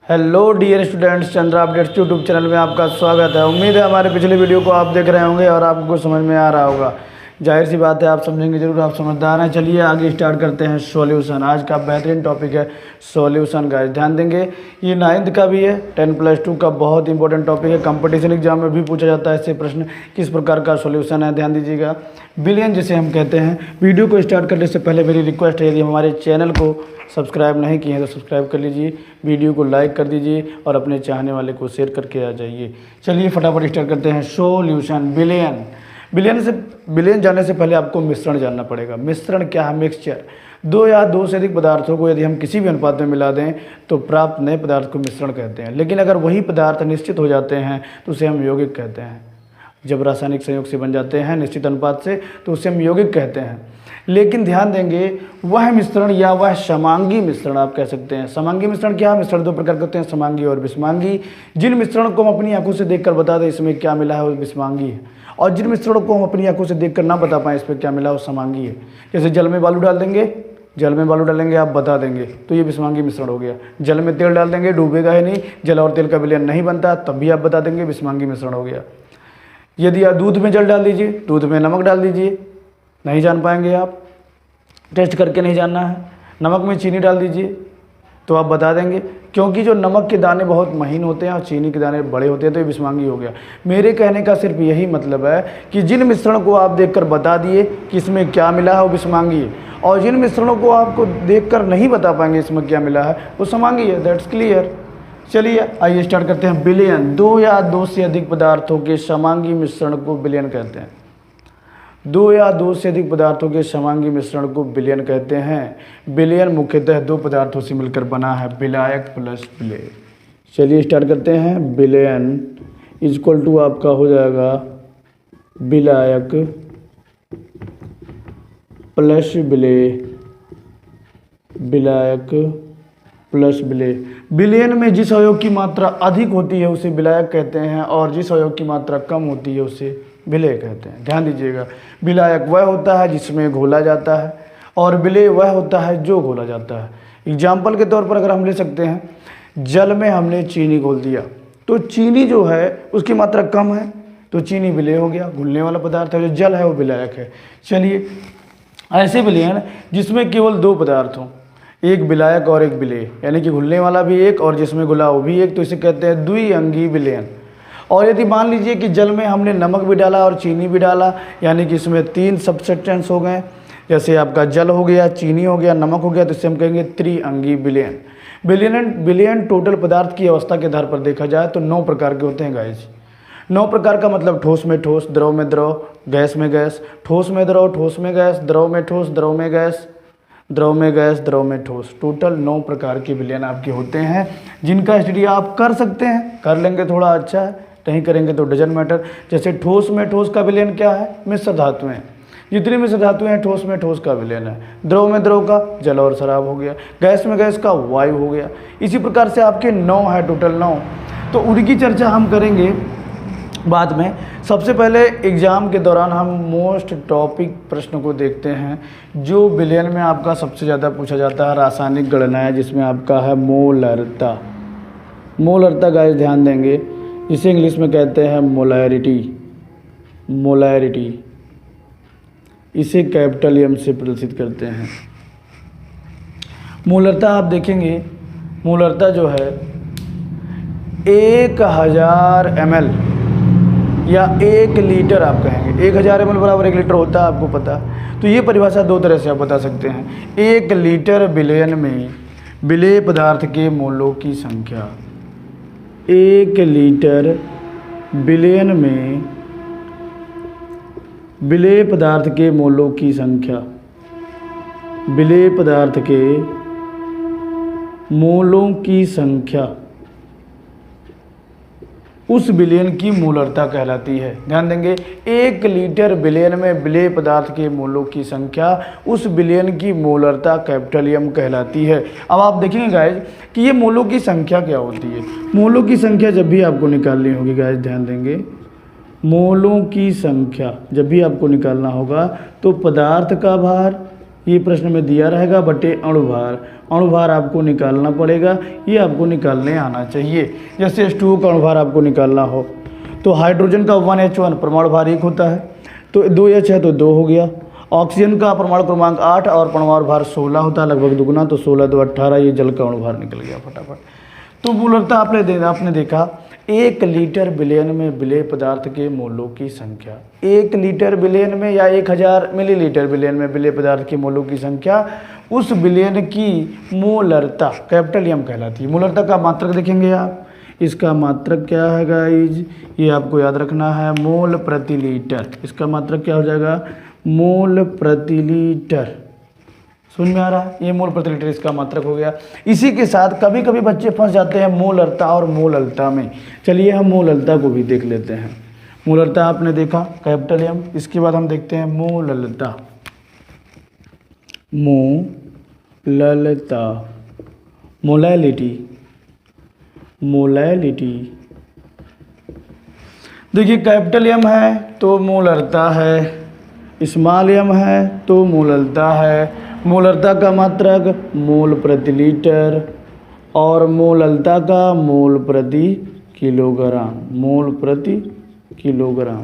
Hello dear students, Chandra updates YouTube channel में आपका स्वागत है। उम्मीद है हमारे पिछले वीडियो को आप देख रहे होंगे और आपको कुछ समझ में आ रहा होगा। जाहिर सी बात है, आप समझेंगे जरूर, आप समझदार हैं। चलिए आगे स्टार्ट करते हैं। सॉल्यूशन आज का बेहतरीन टॉपिक है सॉल्यूशन का। ध्यान देंगे, ये 9th का भी है, 10+2 का बहुत इंपॉर्टेंट टॉपिक है। कंपटीशन एग्जाम में भी पूछा जाता है इससे प्रश्न, किस प्रकार का सॉल्यूशन है। ध्यान दीजिएगा, बिलियन जिसे हम कहते हैं। वीडियो को स्टार्ट करने से पहले मेरी रिक्वेस्ट है, यदि हमारे चैनल को सब्सक्राइब नहीं किए हैं तो सब्सक्राइब कर लीजिए, वीडियो को लाइक कर दीजिए और अपने चाहने वाले को शेयर करके आ जाइए। चलिए फटाफट स्टार्ट करते हैं। सॉल्यूशन बिलियन जानने से पहले आपको मिश्रण जानना पड़ेगा। मिश्रण क्या है? मिक्सचर। दो या दो से अधिक पदार्थों को यदि हम किसी भी अनुपात में मिला दें तो प्राप्त नए पदार्थ को मिश्रण कहते हैं। लेकिन अगर वही पदार्थ निश्चित हो जाते हैं तो उसे हम यौगिक कहते हैं। जब रासायनिक संयोग से बन जाते हैं निश्चित अनुपात से तो उसे हम यौगिक कहते हैं। लेकिन ध्यान देंगे, वह मिश्रण या वह समांगी मिश्रण आप कह सकते हैं। समांगी मिश्रण क्या है? मिश्रण दो प्रकार के होते हैं, समांगी और विषमांगी। जिन मिश्रण को हम अपनी आंखों से देखकर बता दें इसमें क्या मिला है वो विषमांगी है, और जिन मिश्रणों को हम अपनी आंखों से देखकर ना बता पाएँ इसमें क्या मिला वो समांगी है। जैसे जल में बालू डाल देंगे, जल में बालू डालेंगे, आप बता देंगे तो ये विषमांगी मिश्रण हो गया। जल में तेल डाल देंगे, डूबेगा ही नहीं, जल और तेल का विलयन नहीं बनता, तब भी आप बता देंगे, विषमांगी मिश्रण हो गया। यदि आप दूध में जल डाल दीजिए, दूध में नमक डाल दीजिए, नहीं जान पाएंगे आप, टेस्ट करके नहीं जानना है। नमक में चीनी डाल दीजिए तो आप बता देंगे, क्योंकि जो नमक के दाने बहुत महीन होते हैं और चीनी के दाने बड़े होते हैं, तो ये विषमांगी हो गया। मेरे कहने का सिर्फ यही मतलब है कि जिन मिश्रण को आप देखकर बता दिए कि इसमें क्या मिला है वो विषमांगी है, और जिन मिश्रणों को आपको देखकर नहीं बता पाएंगे इसमें क्या मिला है वो समांगी है। That's clear. चलिए आइए स्टार्ट करते हैं। बिलियन, दो या दो से अधिक पदार्थों के समांगी मिश्रण को बिलियन कहते हैं। दो या दो से अधिक पदार्थों के समांगी मिश्रण को बिलियन कहते हैं। बिलियन मुख्यतः दो पदार्थों से मिलकर बना है, विलायक प्लस विलेय। चलिए स्टार्ट करते हैं। बिलियन इक्वल टू आपका हो जाएगा विलायक प्लस विलेय, विलायक प्लस विलेय। बिलियन में जिस अवयव की मात्रा अधिक होती है उसे विलायक कहते हैं, और जिस अवयव की मात्रा कम होती है उसे विलेय कहते हैं। ध्यान दीजिएगा, विलायक वह होता है जिसमें घोला जाता है, और विलेय वह होता है जो घोला जाता है। एग्जाम्पल के तौर पर अगर हम ले सकते हैं, जल में हमने चीनी घोल दिया तो चीनी जो है उसकी मात्रा कम है तो चीनी विलेय हो गया, घुलने वाला पदार्थ है। जो जल है वो विलायक है। चलिए ऐसे विलयन जिसमें केवल दो पदार्थ हों, एक विलायक और एक विलेय, यानी कि घुलने वाला भी एक और जिसमें घुला वो भी एक, तो इसे कहते हैं द्विअंगी विलयन। और यदि मान लीजिए कि जल में हमने नमक भी डाला और चीनी भी डाला, यानी कि इसमें तीन सब्सटेंस हो गए, जैसे आपका जल हो गया, चीनी हो गया, नमक हो गया, तो इसे हम कहेंगे त्रिअंगी विलयन। विलयन टोटल पदार्थ की अवस्था के आधार पर देखा जाए तो 9 प्रकार के होते हैं गाइस। 9 प्रकार का मतलब ठोस में ठोस, द्रव में द्रव, गैस में गैस, ठोस में द्रव, ठोस में गैस, द्रव में ठोस, द्रव में गैस, द्रव में गैस, द्रव में ठोस। टोटल 9 प्रकार के विलयन आपके होते हैं, जिनका स्टडी आप कर सकते हैं। कर लेंगे थोड़ा अच्छा है, नहीं करेंगे तो डजन मैटर। जैसे ठोस में ठोस का विलयन क्या है? मिश्र धातुएं। जितनी मिश्र धातुएं हैं ठोस में ठोस का विलयन है। द्रव में द्रव का जल और शराब हो गया, गैस में गैस का वायु हो गया। इसी प्रकार से आपके 9 है, टोटल 9। तो उनकी चर्चा हम करेंगे बाद में। सबसे पहले एग्जाम के दौरान हम मोस्ट टॉपिक प्रश्न को देखते हैं, जो विलयन में आपका सबसे ज़्यादा पूछा जाता है, रासायनिक गणना, जिसमें आपका है मोलरता। मोलरता गाइस ध्यान देंगे, जिसे इंग्लिश में कहते हैं मोलैरिटी। मोलैरिटी इसे कैपिटल एम से प्रदर्शित करते हैं। मोलरता आप देखेंगे, मोलरता जो है 1000 ml या 1 लीटर आप कहेंगे। 1000 ml बराबर 1 लीटर होता है, आपको पता। तो ये परिभाषा दो तरह से आप बता सकते हैं। 1 लीटर विलयन में विलेय पदार्थ के मोलों की संख्या। 1 लीटर विलयन में विलेय पदार्थ के मोलों की संख्या। विलेय पदार्थ के मोलों की संख्या उस विलयन की मोलरता कहलाती है। ध्यान देंगे, 1 लीटर विलयन में विलेय पदार्थ के मोलों की संख्या उस विलयन की मोलरता कैपिटल एम कहलाती है। अब आप देखेंगे गाइज कि ये मोलों की संख्या क्या होती है। मोलों की संख्या जब भी आपको निकालनी होगी गाइज, ध्यान देंगे, मोलों की संख्या जब भी आपको निकालना होगा तो पदार्थ का भार ये प्रश्न में दिया रहेगा बटे अणुभार। अणुभार आपको निकालना पड़ेगा, ये आपको निकालने आना चाहिए। जैसे H2O का अणुभार आपको निकालना हो तो हाइड्रोजन का 1H1 परमाणु भार 1 होता है, तो 2H है तो 2 हो गया। ऑक्सीजन का परमाणु क्रमांक 8 और परमाणु भार 16 होता है, लगभग दुगुना, तो 16 2 18, ये जल का अणुभार निकल गया फटाफट। तो मूलतः आपने देखा 1 लीटर विलयन में विलेय पदार्थ के मोलों की संख्या, 1 लीटर विलयन में या 1000 मिलीलीटर विलयन में विलेय पदार्थ के मोलों की संख्या उस विलयन की मोलरता कैपिटल एम कहलाती है। मोलरता का मात्रक देखेंगे आप, इसका मात्रक क्या है गाइज, ये आपको याद रखना है, मोल प्रति लीटर। इसका मात्रक क्या हो जाएगा, मोल प्रति लीटर। समझ में आ रहा है, ये मोल प्रति लीटर इसका मात्रक हो गया। इसी के साथ कभी कभी बच्चे फंस जाते हैं मोलरता और मोललता में। चलिए हम मोललता को भी देख लेते हैं। मोलरता आपने देखा कैपिटल एम, इसके बाद हम देखते हैं मोललता। मोललता, मोलैलिटी, मोलैलिटी। देखिए कैपिटल एम है तो मोलरता है, स्मॉल एम है तो मोललता है। मोलरता का मात्रक मोल प्रति लीटर और मोललता का मोल प्रति किलोग्राम, मोल प्रति किलोग्राम।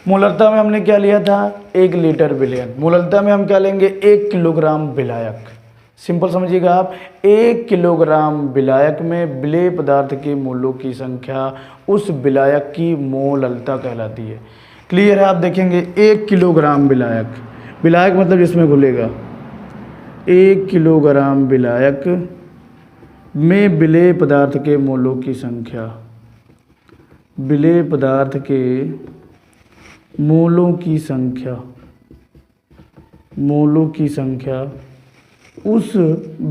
मोलरता में हमने क्या लिया था, 1 लीटर विलयन। मोललता में हम क्या लेंगे, 1 किलोग्राम विलायक। सिंपल समझिएगा आप, 1 किलोग्राम विलायक में विलेय पदार्थ के मोलों की संख्या उस विलायक की मोललता कहलाती है। क्लियर है, आप देखेंगे 1 किलोग्राम विलायक, विलायक मतलब जिसमें घुलेगा, 1 किलोग्राम विलायक में विलेय पदार्थ के मोलों की संख्या, विलेय पदार्थ के मोलों की संख्या, मोलों की संख्या उस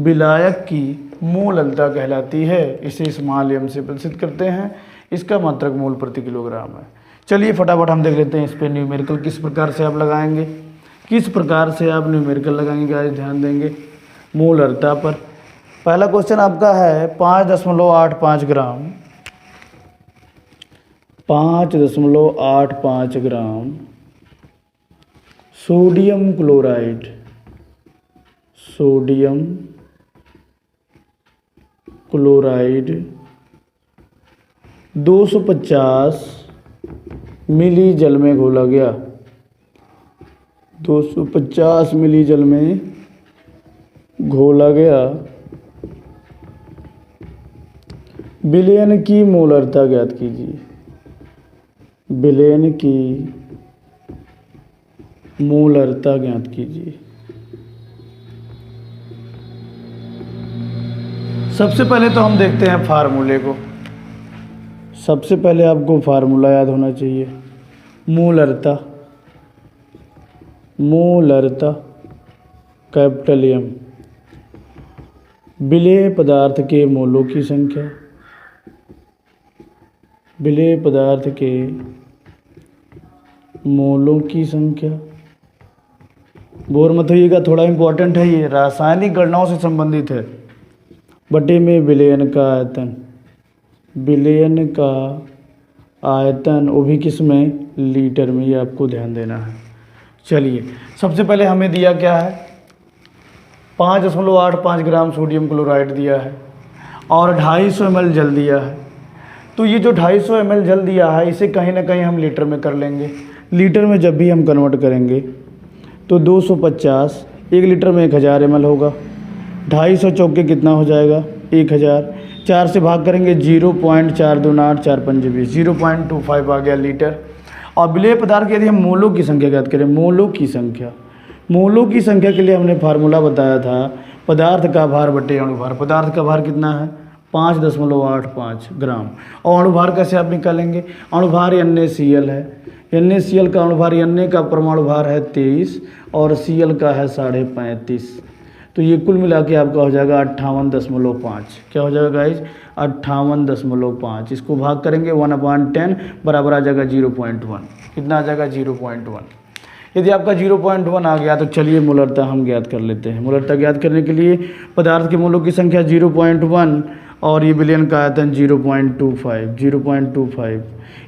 विलायक की मोललता कहलाती है। इसे स्मॉल एम से प्रदर्शित करते हैं, इसका मात्रक मोल प्रति किलोग्राम है। चलिए फटाफट हम देख लेते हैं इस पे न्यूमेरिकल किस प्रकार से आप लगाएंगे, किस प्रकार से आप न्यूमेरिकल लगाएंगे गाइस, ध्यान देंगे मोलरता पर। पहला क्वेश्चन आपका है 5.85 ग्राम, 5.85 gram sodium chloride, sodium chloride 250 मिली जल में घोला गया, 250 मिली जल में घोला गया। विलयन की मोलरता ज्ञात कीजिए, विलयन की मोलरता ज्ञात कीजिए। सबसे पहले तो हम देखते हैं फार्मूले को। सबसे पहले आपको फार्मूला याद होना चाहिए, मोलरता, मोलरता कैपिटल एम, विलेय पदार्थ के मोलों की संख्या, विलेय पदार्थ के मोलों की संख्या। बोर मत होइएगा, थोड़ा इम्पोर्टेंट है, ये रासायनिक गणनाओं से संबंधित है। बटे में विलयन का आयतन, विलयन का आयतन, वो भी किस में, लीटर में, ये आपको ध्यान देना है। चलिए सबसे पहले हमें दिया क्या है, 5.85 ग्राम सोडियम क्लोराइड दिया है और 250 ml जल दिया है। तो ये जो 250 ml जल दिया है इसे कहीं ना कहीं हम लीटर में कर लेंगे। लीटर में जब भी हम कन्वर्ट करेंगे तो 250, 1 लीटर में 1000 ml होगा, 250 चौके कितना हो जाएगा, 1000, 4 से भाग करेंगे 0.428, 4 पंजे 20, 0.25 आ गया लीटर। और विलेय पदार्थ के यदि हम मोलों की संख्या ज्ञात करें, मोलों की संख्या, मोलों की संख्या के लिए हमने फार्मूला बताया था, पदार्थ का भार बटे अणुभार। पदार्थ का भार कितना है, 5.85 ग्राम। और अणुभार कैसे आप निकालेंगे, अणुभार NaCl है, NaCl का अणुभार, Na का परमाणु भार है 23 और Cl का है 35.5, तो ये कुल मिला के आपका हो जाएगा 58.5। क्या हो जाएगा गाइज, 58.5। इसको भाग करेंगे 1/10 बराबर आ जाएगा 0.1। कितना आ जाएगा, 0.1। यदि आपका 0.1 आ गया तो चलिए मोलरता हम ज्ञात कर लेते हैं। मोलरता ज्ञात करने के लिए पदार्थ के मोलों की संख्या 0.1 और ये विलयन का आयतन 0.25।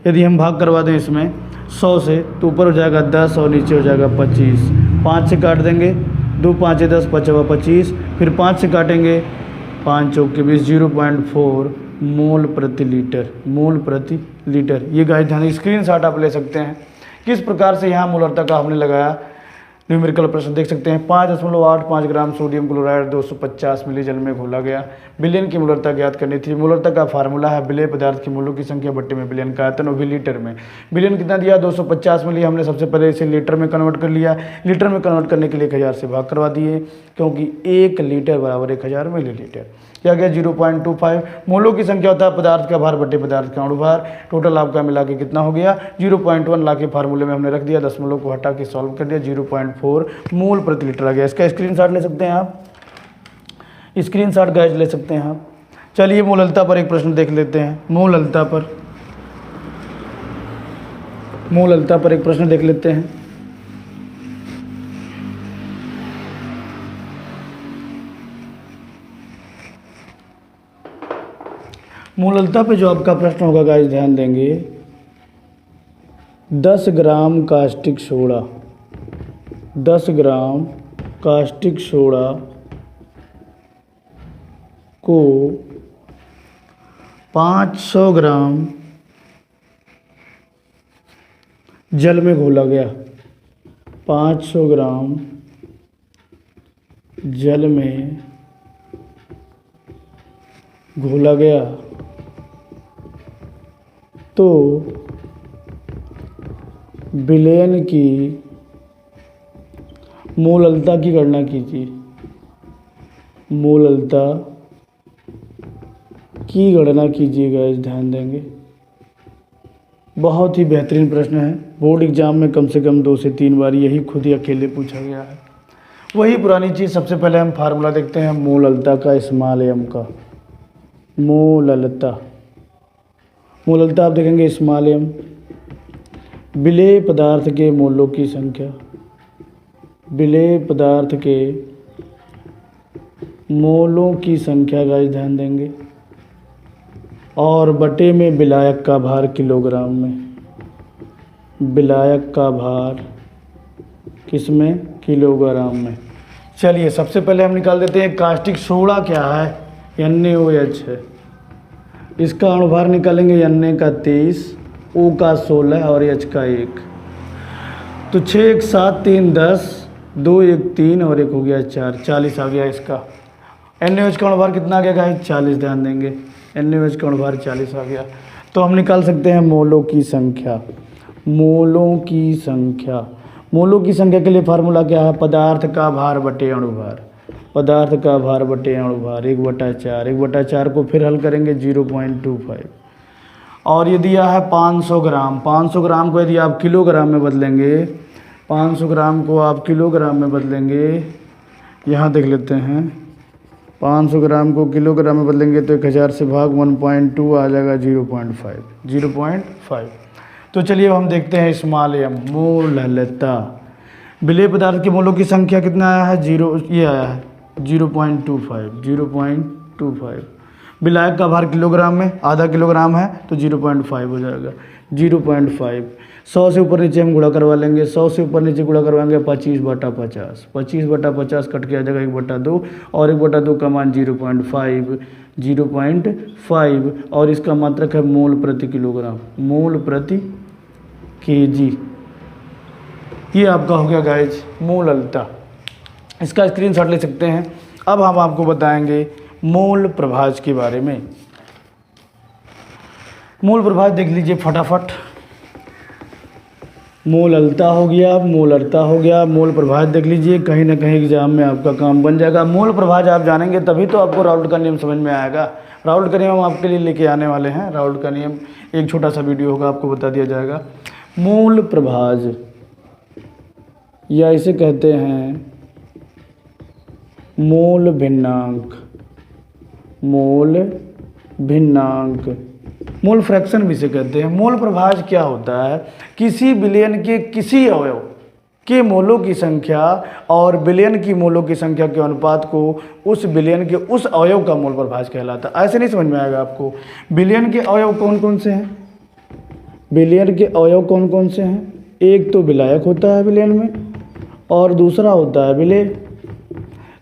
यदि हम भाग करवा दें इसमें 100 से तो ऊपर हो जाएगा 10 और नीचे हो जाएगा 25, 5 से काट देंगे 2 5 10 5 25, फिर 5 से काटेंगे, 5 चौक के 20, 0.4 मोल प्रति लीटर, मोल प्रति लीटर। ये गाइस ध्यान स्क्रीनशॉट आप ले सकते हैं। किस प्रकार से यहाँ मोलरता का हमने लगाया, न्यूमेरिकल प्रश्न देख सकते हैं। 5.85 ग्राम सोडियम क्लोराइड 250 मिली जल में घोला गया। बिलियन की मोलरता ज्ञात करनी थी। मोलरता का फार्मूला है विलेय पदार्थ की मोलों की संख्या बट्टे में बिलियन का आयतन, और भी लीटर में। बिलियन कितना दिया, 250 मिली। हमने सबसे पहले इसे लीटर में कन्वर्ट कर लिया। लीटर में कन्वर्ट करने के लिए 1000 से भाग करवा दिए, क्योंकि 1 लीटर बराबर 1000 मिलीलीटर। क्या गया 0.25। मोलों की संख्या होता है पदार्थ का भार बटे पदार्थ का अणुभार। टोटल आपका मिला के कितना हो गया 0.1। ला के फार्मूले में हमने रख दिया, दशमलव को हटा के सॉल्व कर दिया, 0.4 मोल प्रति लीटर आ गया। इसका स्क्रीनशॉट ले सकते हैं आप, स्क्रीनशॉट गाइस ले सकते हैं आप। चलिए मोललता पर एक प्रश्न देख लेते हैं। मोललता पर एक प्रश्न देख लेते हैं। मोललता पे जो आपका प्रश्न होगा गाइस ध्यान देंगे, 10 ग्राम कास्टिक सोडा, 10 ग्राम कास्टिक सोडा को 500 ग्राम जल में घोला गया। 500 ग्राम जल में घोला गया तो विलयन की मोललता की गणना कीजिए। मोललता की गणना कीजिएगा, इस ध्यान देंगे। बहुत ही बेहतरीन प्रश्न है। बोर्ड एग्जाम में कम से कम 2 से 3 बार यही खुद ही अकेले पूछा गया है। वही पुरानी चीज़। सबसे पहले हम फार्मूला देखते हैं मोललता का, स्मॉल एम का। मोललता आप देखेंगे स्मॉल एम, विलेय पदार्थ के मोलों की संख्या, विलेय पदार्थ के मोलों की संख्या का ध्यान देंगे, और बटे में विलायक का भार किलोग्राम में। विलायक का भार किसमें, किलोग्राम में। चलिए सबसे पहले हम निकाल देते हैं कास्टिक सोडा क्या है, NaOH है। इसका अणुभार निकालेंगे, Na का 23, O का 16 और H का 1। तो 6 1 7 3 10, 2 1 3 और 1 हो गया 4, 40 आ गया इसका। NaOH का अणुभार कितना आ गया गाइस, 40 ध्यान देंगे। NaOH का अणुभार 40 आ गया। तो हम निकाल सकते हैं मोलों की संख्या। मोलों की संख्या, मोलों की संख्या के लिए फार्मूला क्या है, पदार्थ का भार बटे अणुभार। पदार्थ का भार बटे अणुभार 1/4। 1/4 को फिर हल करेंगे 0.25। और ये दिया है 500 ग्राम। 500 ग्राम को यदि आप किलोग्राम में बदलेंगे, 500 ग्राम को आप किलोग्राम में बदलेंगे, यहाँ देख लेते हैं। 500 ग्राम को किलोग्राम में बदलेंगे तो 1000 से भाग 1.2 आ जाएगा 0.5। तो चलिए अब हम देखते हैं स्मॉल एम, मोललता। विलेय पदार्थ के मोलों की संख्या कितना आया है, 0, ये आया है 0.25। विलायक का भार किलोग्राम में, आधा किलोग्राम है तो 0.5 हो जाएगा। 0.5 100 से ऊपर नीचे हम गुणा करवा लेंगे। 100 से ऊपर नीचे गुणा करवाएंगे 25/50। 25/50 कट के आ जाएगा 1/2, और 1/2 का मान 0.5 और इसका मात्रक है मोल प्रति किलोग्राम, मोल प्रति केजी। ये आपका हो गया गाइज मोललता। इसका स्क्रीनशॉट ले सकते हैं। अब हम आपको बताएंगे मोल प्रभाज के बारे में। मोल प्रभाज देख लीजिए फटाफट। मोललता हो गया, मोलरता हो गया, मोल प्रभाज देख लीजिए। कहीं ना कहीं एग्जाम में आपका काम बन जाएगा। मोल प्रभाज आप जानेंगे तभी तो आपको राउल्ट का नियम समझ में आएगा। राउल्ट का नियम हम आपके लिए लेके आने वाले हैं। राउल्ट का नियम एक छोटा सा वीडियो होगा, आपको बता दिया जाएगा। मोल प्रभाज या इसे कहते हैं मोल भिन्नांक, मोल भिन्नांक, मोल फ्रैक्शन भी इसे कहते हैं। मोल प्रभाज क्या होता है, किसी विलयन के किसी अवयव के मोलों की संख्या और विलयन की मोलों की संख्या के अनुपात को उस विलयन के उस अवयव का मोल प्रभाज कहलाता है। ऐसे नहीं समझ में आएगा आपको। विलयन के अवयव कौन कौन से हैं, विलयन के अवयव कौन कौन से हैं, एक तो विलायक होता है विलयन में, और दूसरा होता है विलेय।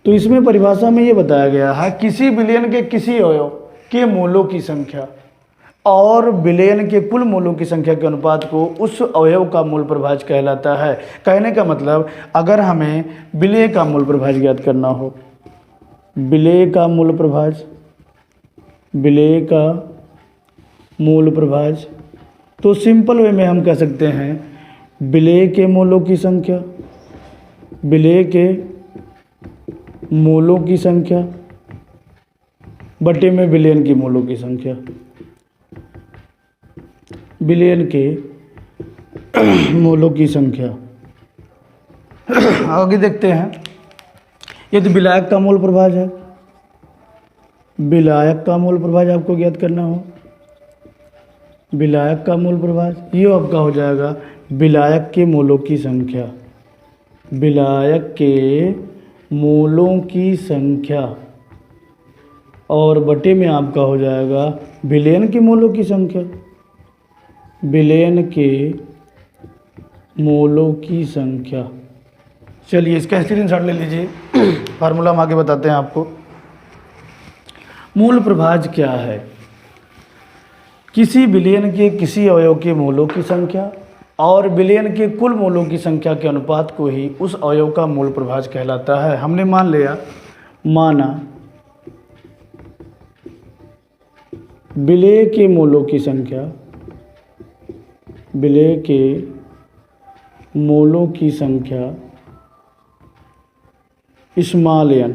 तो इसमें परिभाषा में ये बताया गया है किसी विलयन के किसी अवयव के मोलों की संख्या और विलयन के कुल मोलों की संख्या के अनुपात को उस अवयव का मूल प्रभाज कहलाता है। कहने का मतलब अगर हमें विलेय का मूल प्रभाज ज्ञात करना हो, विलेय का मूल प्रभाज, विलेय का मूल प्रभाज, तो सिंपल वे में हम कह सकते हैं विलेय के मोलों की संख्या, विलेय के मोलों की संख्या बटे में विलयन की मोलों की संख्या, विलयन के मोलों की संख्या। आगे देखते हैं, यदि विलायक का मूल प्रभाज है, विलायक का मूल प्रभाज आपको ज्ञात करना हो, विलायक का मूल प्रभाज ये आपका हो जाएगा विलायक के मोलों की संख्या, विलायक के मोलों की संख्या और बटे में आपका हो जाएगा विलयन के मोलों की संख्या, विलयन के मोलों की संख्या। चलिए इसका स्क्रीनशॉट ले लीजिए, फार्मूला हम आगे बताते हैं आपको। मूल प्रभाज क्या है? किसी विलयन के किसी अवयव के मोलों की संख्या और विलयन के कुल मोलों की संख्या के अनुपात को ही उस अवयव का मूल प्रभाज कहलाता है। हमने मान लिया, माना विलेय के मोलों की संख्या, विलेय के मोलों की संख्या स्मॉल n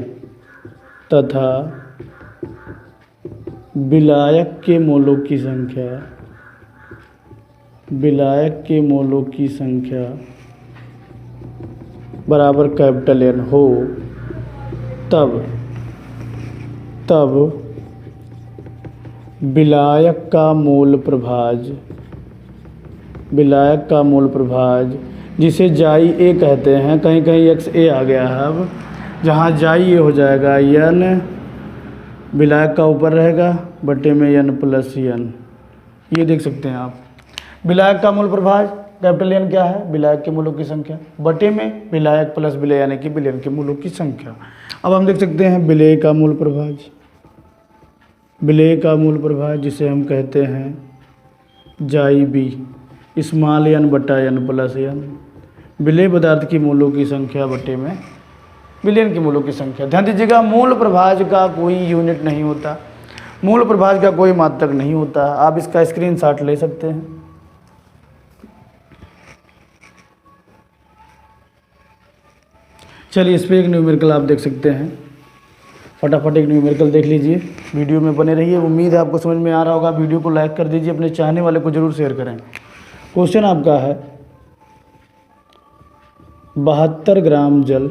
तथा विलायक के मोलों की संख्या, विलायक के मोलों की संख्या बराबर कैपिटल N हो, तब विलायक का मूल प्रभाज, विलायक का मूल प्रभाज जिसे जाई ए कहते हैं, कहीं कहीं एक्स ए आ गया है, अब जहाँ जाई ए हो जाएगा n, विलायक का ऊपर रहेगा बटे में n प्लस n। ये देख सकते हैं आप, विलायक का मूल प्रभाज कैपिटल N क्या है? विलायक के मूलों की संख्या बटे में विलायक प्लस विलय यानी कि विलयन के मूलों की संख्या। अब हम देख सकते हैं विलेय का मूल प्रभाज, विलेय का मूल प्रभाज जिसे हम कहते हैं जाई बी स्मॉल n बटा n प्लस n, विलेय पदार्थ की मूलों की संख्या बटे में विलयन के मूलों की संख्या। ध्यान दीजिएगा, मूल प्रभाज का कोई यूनिट नहीं होता, मूल प्रभाज का कोई मात्रक नहीं होता। आप इसका स्क्रीनशॉट ले सकते हैं। चलिए इस पर एक न्यूमेरिकल आप देख सकते हैं, फटाफट एक न्यूमेरिकल देख लीजिए, वीडियो में बने रहिए। उम्मीद है आपको समझ में आ रहा होगा। वीडियो को लाइक कर दीजिए, अपने चाहने वाले को जरूर शेयर करें। क्वेश्चन आपका है 72 ग्राम जल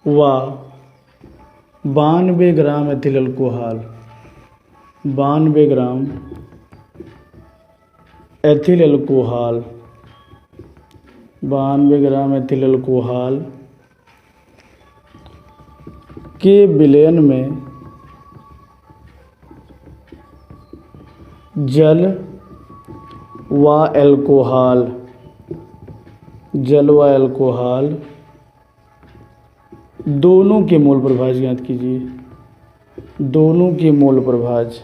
व 92 ग्राम एथिल अल्कोहल, 92 ग्राम एथिल अल्कोहल, 92 ग्राम एथिल अल्कोहल के विलयन में जल व अल्कोहल, जल व अल्कोहल दोनों के मोल प्रभाज ज्ञात कीजिए, दोनों के मोल प्रभाज,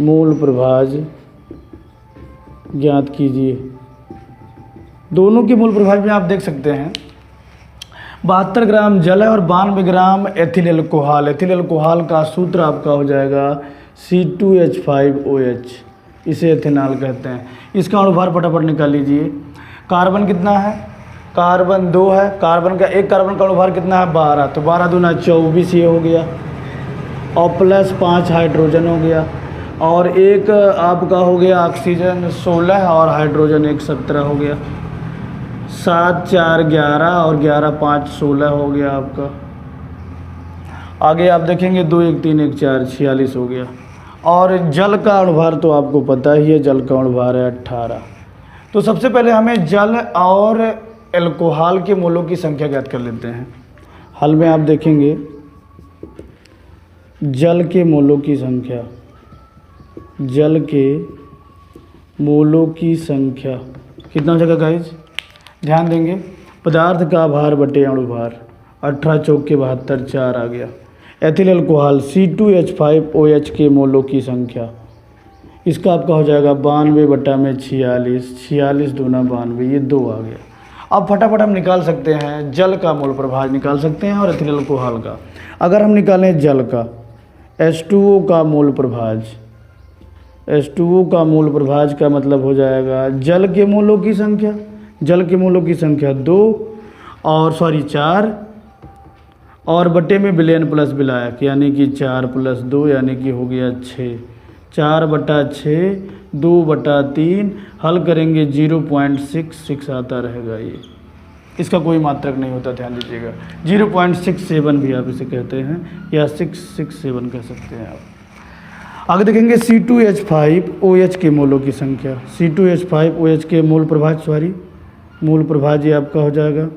मोल प्रभाज ज्ञात कीजिए। दोनों के मूल प्रभाज में आप देख सकते हैं 72 ग्राम जल है और 92 ग्राम एथिल अल्कोहल। एथिल अल्कोहल का सूत्र आपका हो जाएगा C2H5OH, इसे एथेनॉल कहते हैं। इसका अणुभार फटाफट निकाल लीजिए। कार्बन कितना है? कार्बन 2 है, कार्बन का एक कार्बन का अणुभार कितना है? 12, तो 12 दूना 24 ये हो गया और प्लस 5 हाइड्रोजन हो गया और एक आपका हो गया ऑक्सीजन 16 और हाइड्रोजन एक 17 हो गया। 7 4 11 और 11 5 16 हो गया आपका। आगे आप देखेंगे 2 1 3 1 4 46 हो गया। और जल का अणुभार तो आपको पता ही है, जल का अणुभार है 18। तो सबसे पहले हमें जल और अल्कोहल के मोलों की संख्या ज्ञात कर लेते हैं। हल में आप देखेंगे जल के मोलों की संख्या, जल के मोलों की संख्या कितना हो जाएगा गाइज? ध्यान देंगे, पदार्थ का भार बटे अणुभार, 18 चौके 72, 4 आ गया। एथिल अल्कोहल C2H5OH के मोलों की संख्या, इसका आपका हो जाएगा 92 बटा में 46, 46 दूना 92, ये 2 आ गया। अब फटाफट हम निकाल सकते हैं जल का मोल प्रभाज निकाल सकते हैं और एथिल अल्कोहल का। अगर हम निकालें जल का, H2O का मोल प्रभाज, H2O का मोल प्रभाज का मतलब हो जाएगा जल के मोलों की संख्या, जल के मोलों की संख्या 2 और 4 और बटे में विलयन प्लस विलायक यानी कि 4 + 2 यानी कि हो गया 6, 4 बटा 6, 2 बटा 3, हल करेंगे 0.66 आता रहेगा। ये इसका कोई मात्रक नहीं होता, ध्यान दीजिएगा। 0.67 भी आप इसे कहते हैं या 667 कह सकते हैं आप। आगे देखेंगे C2H5OH के मोलों की संख्या, C2H5OH के मोल प्रभाज, मोल प्रभाज ये आपका हो जाएगा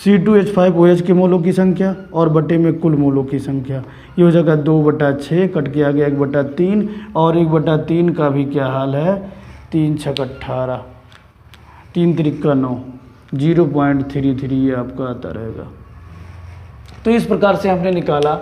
C2H5OH के मोलों की संख्या और बटे में कुल मोलों की संख्या, ये हो जाएगा 2 बटा 6, कट के आ गया 1 बटा 3 और 1 बटा 3 का भी क्या हाल है, 3 × 6 = 18, 3 × 3 = 9, 0.33 ये आपका आता रहेगा। तो इस प्रकार से हमने निकाला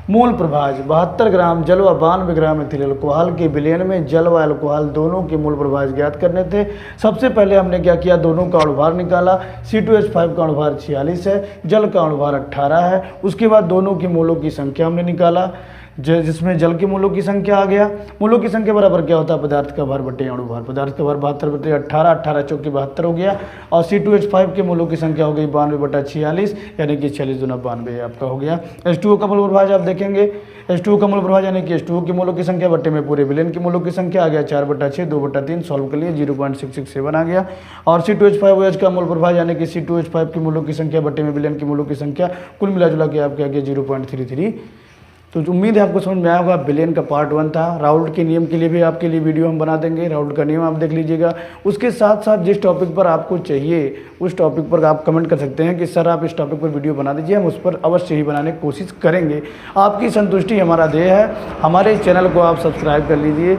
मोल प्रभाज 72 ग्राम जल व 92 ग्राम एथिल अल्कोहल के विलयन में जल व अल्कोहल दोनों के मोल प्रभाज ज्ञात करने थे। सबसे पहले हमने क्या किया, दोनों का अणुभार निकाला। C2H5 का अणुभार 46 है, जल का अणुभार 18 है। उसके बाद दोनों की मोलों की संख्या हमने निकाला, जिसमें जल के मोलों की संख्या आ गया। मोलों की संख्या बराबर क्या होता है, पदार्थ का भार बटे अणुभार, पदार्थ का भार 72 बटे 18, 18 चौके 72 हो गया। और C2H5 के मोलों की संख्या हो गई 92 बटा 46 यानी कि 46 दूना 92 आपका हो गया। H2O का मोल प्रभाज आप देखेंगे, H2O का मोल प्रभाज यानी कि H2O के मोलों की संख्या बटे में पूरे विलयन की मोलों की संख्या आ गया 4 बटा 6, 2 बटा 3, सॉल्व कर लिए 0.667 आ गया। और C2H5OH का मोल प्रभाज यानी कि C2H5 की मोलों की संख्या बटे में विलयन की मोलों की संख्या, कुल मिला जुला के आपके आ गया 0.33। तो उम्मीद है आपको समझ में आया होगा। विलयन का पार्ट 1 था। राउल्ट के नियम के लिए भी आपके लिए वीडियो हम बना देंगे, राउल्ट का नियम आप देख लीजिएगा। उसके साथ साथ जिस टॉपिक पर आपको चाहिए उस टॉपिक पर आप कमेंट कर सकते हैं कि सर आप इस टॉपिक पर वीडियो बना दीजिए, हम उस पर अवश्य ही बनाने की कोशिश करेंगे। आपकी संतुष्टि हमारा ध्येय है। हमारे चैनल को आप सब्सक्राइब कर लीजिए।